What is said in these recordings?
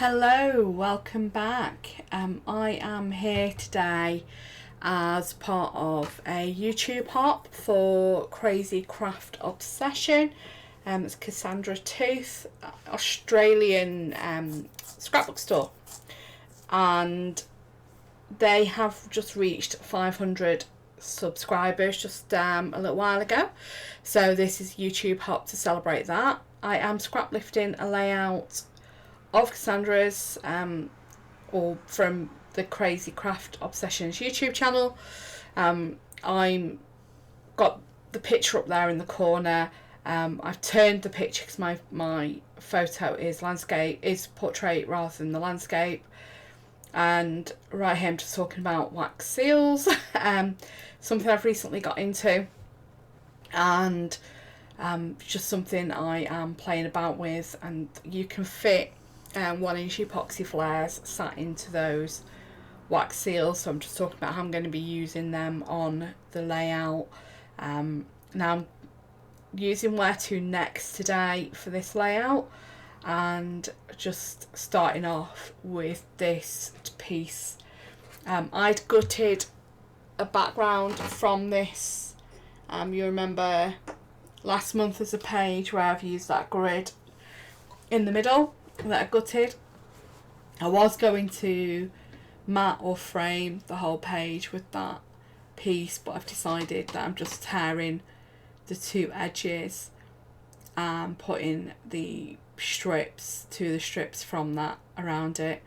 Hello, welcome back. I am here today as part of a YouTube hop for Crazy Craft Obsession. It's Cassandra Tooth, Australian scrapbook store, and they have just reached 500 subscribers just a little while ago. So this is YouTube hop to celebrate that. I am scrap lifting a layout of Cassandra's or from the Crazy Craft Obsessions YouTube channel. I'm got the picture up there in the corner. I've turned the picture because my photo is portrait rather than the landscape. And right here I'm just talking about wax seals, something I've recently got into, and just something I am playing about with. And you can fit 1-inch epoxy flares sat into those wax seals, so I'm just talking about how I'm going to be using them on the layout. Now I'm using where to next today for this layout, and just starting off with this piece. I'd gutted a background from this. You remember last month as a page where I've used that grid in the middle that I gutted. I was going to mat or frame the whole page with that piece, but I've decided that I'm just tearing the two edges and putting the strips from that around it.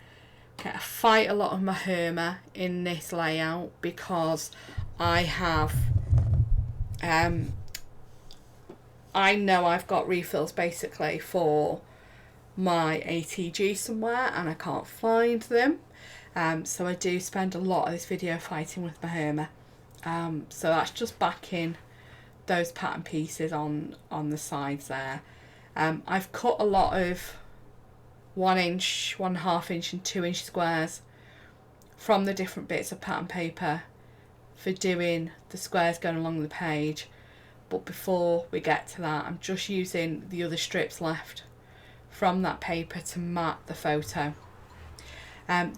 Okay, I fight a lot of my Herma in this layout because I have I know I've got refills basically for my ATG somewhere and I can't find them, so I do spend a lot of this video fighting with my Herma. So that's just backing those pattern pieces on the sides there. I've cut a lot of 1-inch, 1.5 inch and 2-inch squares from the different bits of pattern paper for doing the squares going along the page. But before we get to that, I'm just using the other strips left from that paper to mat the photo.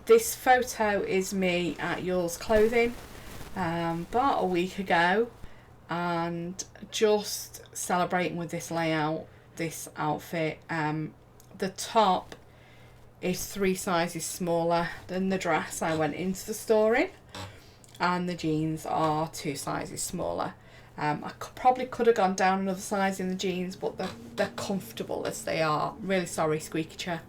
This photo is me at Yours Clothing about a week ago, and just celebrating with this layout, this outfit. The top is 3 sizes smaller than the dress I went into the store in, and the jeans are 2 sizes smaller. I probably could have gone down another size in the jeans, but they're comfortable as they are. Really sorry, squeaky chair.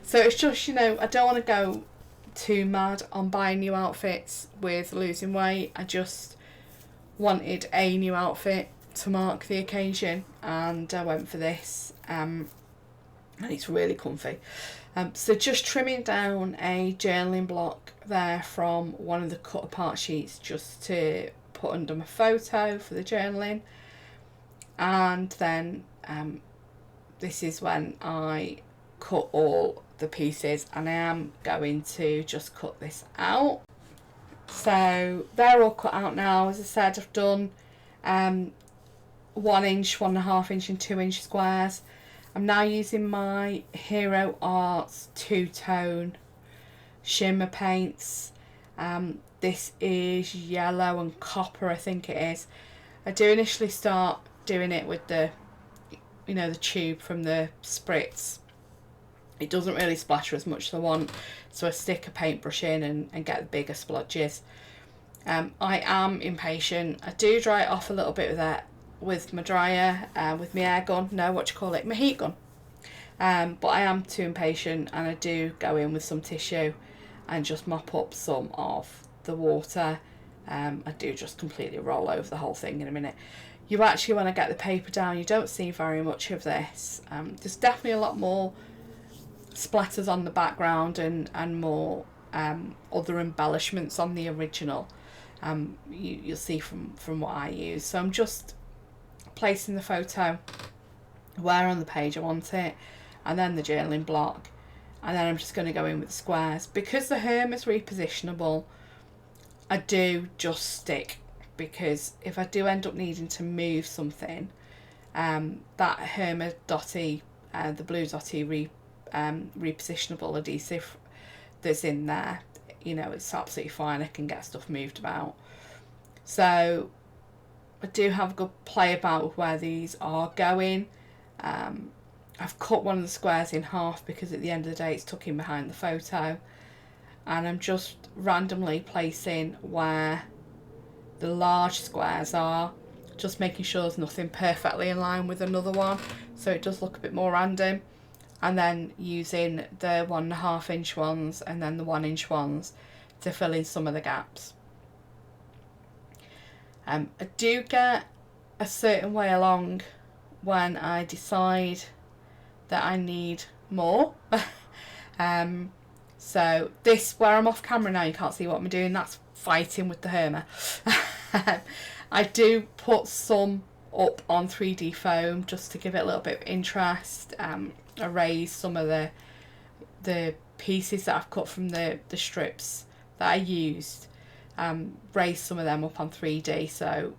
So it's just, I don't want to go too mad on buying new outfits with losing weight. I just wanted a new outfit to mark the occasion, and I went for this, and it's really comfy. So just trimming down a journaling block there from one of the cut apart sheets just to put under my photo for the journaling. And then this is when I cut all the pieces, and I am going to just cut this out. So they're all cut out now. As I said, I've done 1-inch, 1.5 inch and 2-inch squares. I'm now using my Hero Arts two-tone shimmer paints. This is yellow and copper, I think it is. I do initially start doing it with the tube from the spritz. It doesn't really splatter as much as I want, so I stick a paintbrush in and get the bigger splodges. I am impatient. I do dry it off a little bit with my dryer, with my air gun, my heat gun. But I am too impatient, and I do go in with some tissue and just mop up some of the water. I do just completely roll over the whole thing in a minute. You actually, when I get the paper down, you don't see very much of this. There's definitely a lot more splatters on the background and more other embellishments on the original. You'll see from what I use. So I'm just placing the photo where on the page I want it, and then the journaling block, and then I'm just going to go in with the squares. Because the Herma is repositionable, I do just stick, because if I do end up needing to move something, that Herma dotty, the blue dotty repositionable adhesive that's in there, you know, it's absolutely fine. I can get stuff moved about. So I do have a good play about with where these are going. I've cut one of the squares in half because at the end of the day it's tucked in behind the photo, and I'm just randomly placing where the large squares are, just making sure there's nothing perfectly in line with another one, so it does look a bit more random, and then using the 1.5 inch ones and then the 1 inch ones to fill in some of the gaps. I do get a certain way along when I decide that I need more. So this, where I'm off camera now, you can't see what I'm doing, that's fighting with the hammer. I do put some up on 3D foam just to give it a little bit of interest, erase some of the pieces that I've cut from the strips that I used, raise some of them up on 3D, so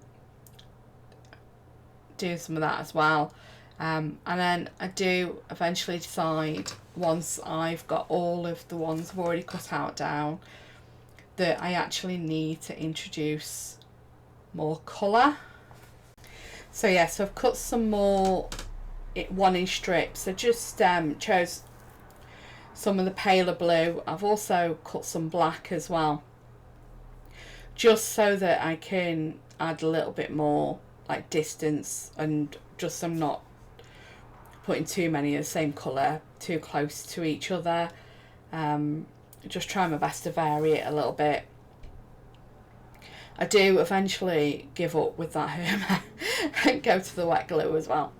doing some of that as well. And then I do eventually decide, once I've got all of the ones I've already cut out down, that I actually need to introduce more colour. So yeah, so I've cut some more 1 inch strips. I just chose some of the paler blue. I've also cut some black as well, just so that I can add a little bit more like distance, and just I'm not putting too many of the same colour too close to each other. Just trying my best to vary it a little bit. I do eventually give up with that hammer and go to the wet glue as well.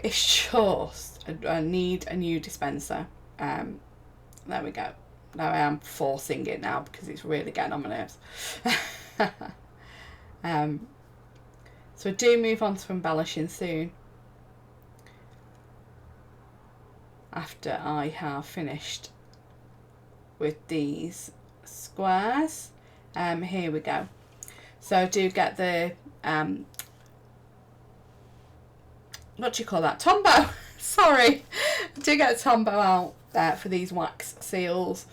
It's just, I need a new dispenser. There we go. Now I am forcing it now because it's really getting on my nerves. So I do move on to embellishing soon, after I have finished with these squares. Here we go. So I do get the what do you call that, Tombow. Sorry, I do get a Tombow out for these wax seals.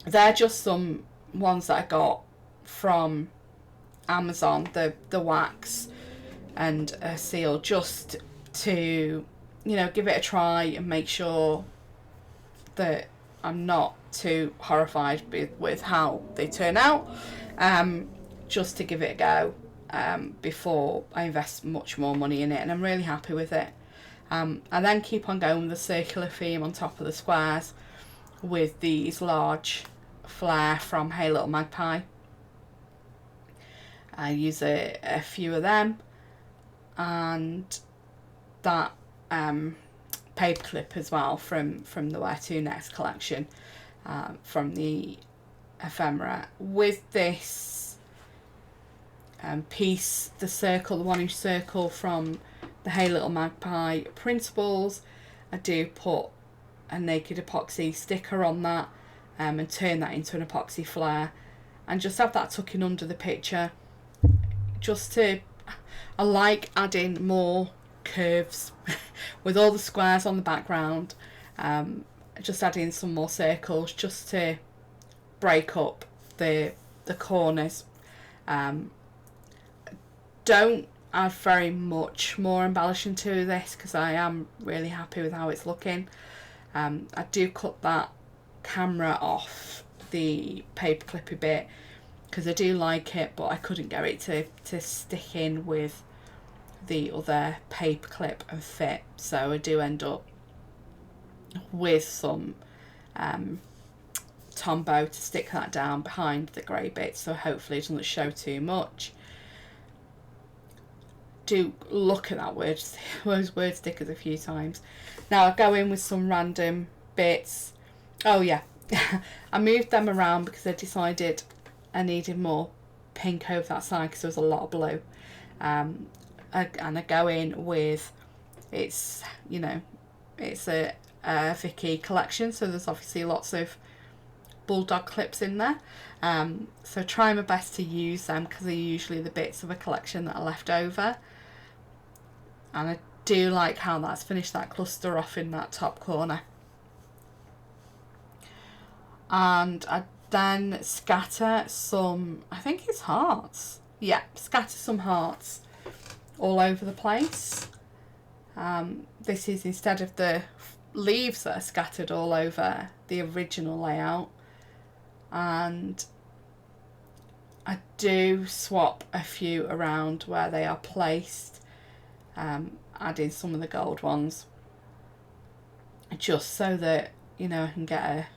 They're just some ones that I got from Amazon, the wax and a seal, just to, you know, give it a try and make sure that I'm not too horrified with how they turn out, just to give it a go before I invest much more money in it, and I'm really happy with it. I then keep on going with the circular theme on top of the squares with these large flare from Hey Little Magpie. I use a few of them, and that paper clip as well from the Where To Next collection, from the ephemera. With this piece, the circle, the 1 inch circle from the Hey Little Magpie Principles, I do put a naked epoxy sticker on that, and turn that into an epoxy flare, and just have that tucking under the picture, just to, I like adding more curves with all the squares on the background, just adding some more circles just to break up the corners. Don't add very much more embellishing to this because I am really happy with how it's looking. I do cut that camera off the paper clippy bit because I do like it, but I couldn't get it to stick in with the other paper clip and fit, so I do end up with some Tombow to stick that down behind the grey bit, so hopefully it doesn't show too much. Do look at that those word stickers a few times. Now I go in with some random bits. Oh yeah, I moved them around because I decided I needed more pink over that side because there was a lot of blue. And I go in with, it's, you know, it's a Vicky collection, so there's obviously lots of bulldog clips in there. So try my best to use them because they're usually the bits of a collection that are left over. And I do like how that's finished that cluster off in that top corner. And I then scatter some, I think it's hearts. Yeah, scatter some hearts all over the place. This is instead of the leaves that are scattered all over the original layout. And I do swap a few around where they are placed, adding some of the gold ones, just so that, you know, I can get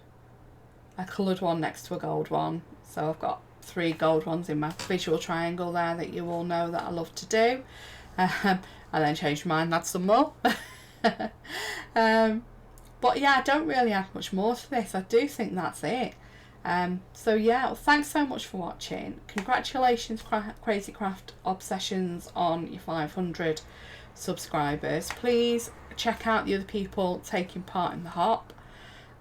a coloured one next to a gold one. So I've got 3 gold ones in my visual triangle there that you all know that I love to do. I then changed my mind, add some more. But yeah, I don't really add much more to this. I do think that's it. So yeah, well, thanks so much for watching. Congratulations, Crazy Craft Obsessions, on your 500 subscribers. Please check out the other people taking part in the hop,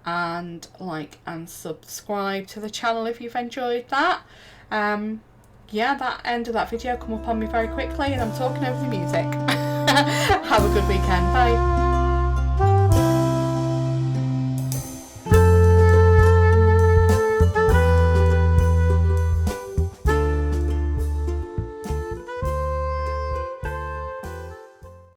and like and subscribe to the channel if you've enjoyed that. Yeah, that end of that video come up on me very quickly and I'm talking over the music. Have a good weekend. Bye.